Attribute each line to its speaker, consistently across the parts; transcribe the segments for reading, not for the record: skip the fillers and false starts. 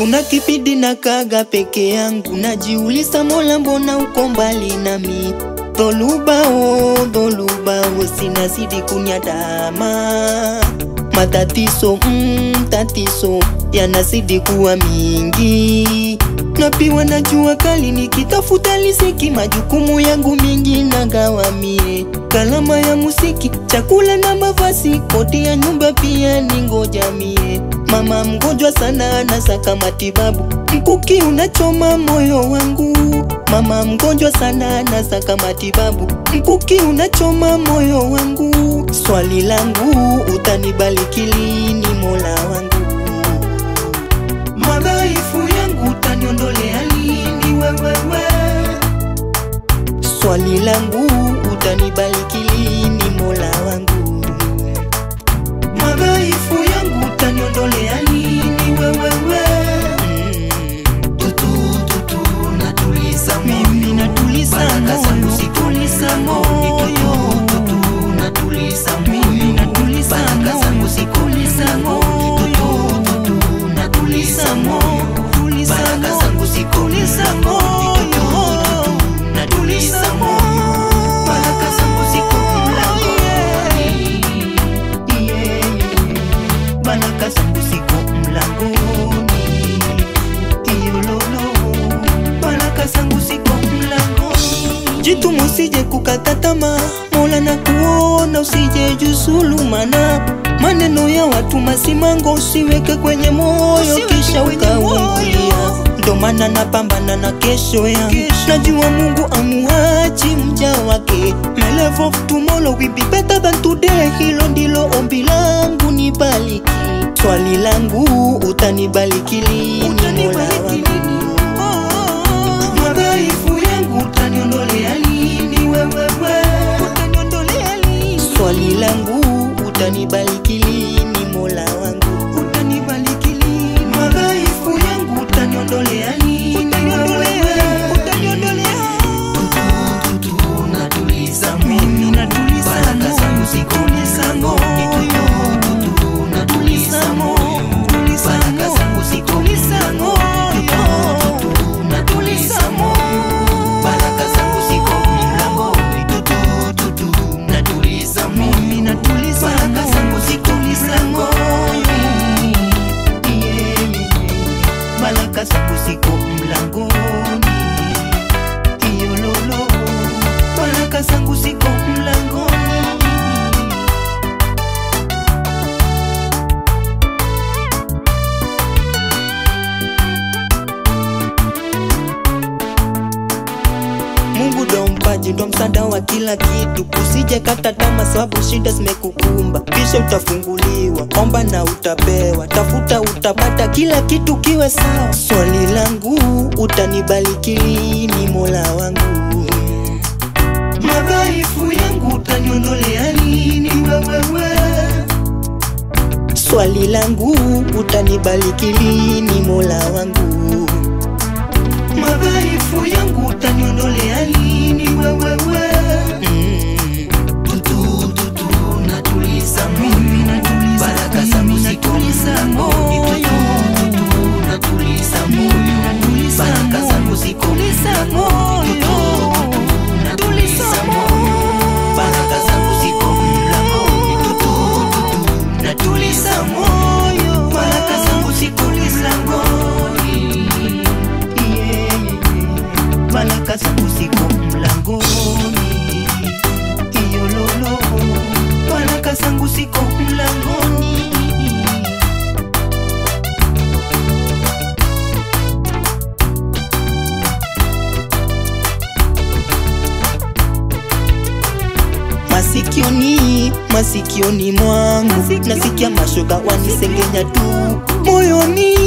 Speaker 1: Kuna kipindi nakaga peke yangu, najiuliza Mola mbona uko mbali nami. Dholuba oh, sinazidi kunyadama. Matatizo tatizo yanazidi kuwa mingi. Napiwa na jua kali nikitafuta riziki, majukumu yangu mingi nagawamie. Gharama ya muziki, chakula na mavazi, kodi ya nyumba pia ningoja mie. Mama mgonjwa sana anasaka matibabu, mkuki unachoma moyo wangu. Mama mgonjwa sana anasaka matibabu, mkuki unachoma moyo wangu. Swali langu, utanibariki lini Mola wangu? Madhaifu yangu utaniondolea lini wewe? Swali langu, utanibariki lini Mola wangu? Madhaifu yangu utaniondolea lini wewe? Tutu natuliza mimi, natuliza moyo, situliza moyo. Tutu natuliza mimi, natuliza moyo, situliza moyo. Tutu natuliza moyo, baraka zangu situliza moyo. Natuliza moyo, baraka zangu ziko mlangoni. Baraka zangu ziko mlangoni. Iyololo, baraka zangu ziko mlangoni. Jitume usije kukata tamaa, Mola na kuona usije jusulumana. Maneno ya watu masimango usiweke kwenye moyo kisha ukaungulia. Ndo maana napambana na kesho yangu, najua Mungu amuachi mja wake. My life of tomorrow will be better than today. Hilo ndilo ombi langu, nibariki. Swali langu, utanibariki lini Mola wangu? Madhaifu yangu utaniondolea lini wewe? Swali langu, utanibariki lini Mola wangu? Utanibariki lini? Madhaifu yangu utaniondolea lini wewe? Tutu natuliza mimi, natuliza baraka zangu zikuliza moyo. Tutu natuliza moyo, baraka zangu zikuliza moyo. Tutu natuliza moyo, baraka zangu ziko mlangoni. Tutu natuliza mimi, natuliza baraka zangu zikuliza moyo. Baraka zangu ziko mlangoni. Iyololo, baraka zangu ziko mlangoni. Mungu ndo mpaji, ndo msaada wa kila kitu. Usije kata tamaa sababu shida zimekukumba, kisha utafunguliwa. Omba na utapewa, tafuta utapata, kila kitu kiwe sawa. Swali langu, utanibariki lini Mola wangu? Madhaifu yangu utaniondolea lini wewe? Swali langu, utanibariki lini Mola wangu? Madhaifu yangu utaniondolea lini wewe? Tutu natuliza mimi, natuliza baraka zangu zituliza moyo. Tutu natuliza moyo, natuliza baraka zangu zituliza moyo. Natuliza moyo, baraka zangu ziko mlangoni. Tutu natuliza moyo, baraka zangu zituliza moyo. Baraka zangu ziko mlangoni. Iyololo, baraka zangu ziko mlangoni. Masikioni mwangu nasikia mashoga wanisengenya tu. Moyoni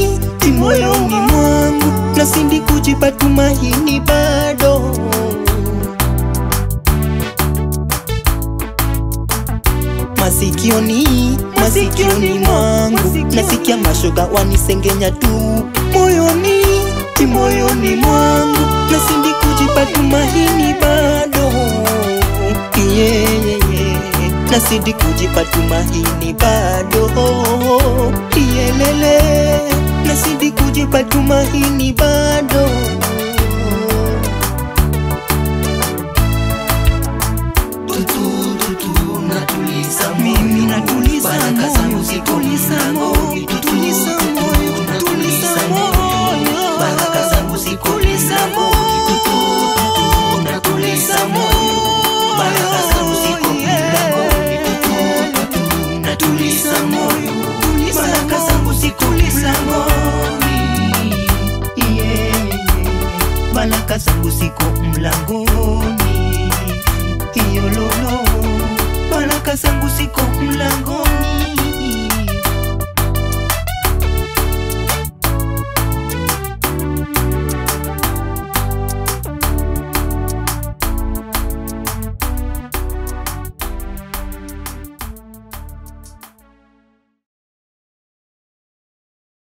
Speaker 1: mwangu nasindi kujipa tumaini bado. Masikioni mwangu nasikia mashoga wanisengenya tu. Moyoni mwangu nasindi kujipa tumaini bado. Nasidi kujipa tumaini bado. Nasidi kujipa nanipa tumaini bado. Natuliza mimi, natuliza baraka zangu zituliza moyo, tutuliza moyo, tutuliza moyo, baraka zangu zituliza moyo, natuliza moyo, baraka zangu zituliza moyo, natuliza moyo, baraka zangu zituliza moyo, baraka zangu ziko mlangoni, iyo lolo, baraka zangu ziko mlangoni.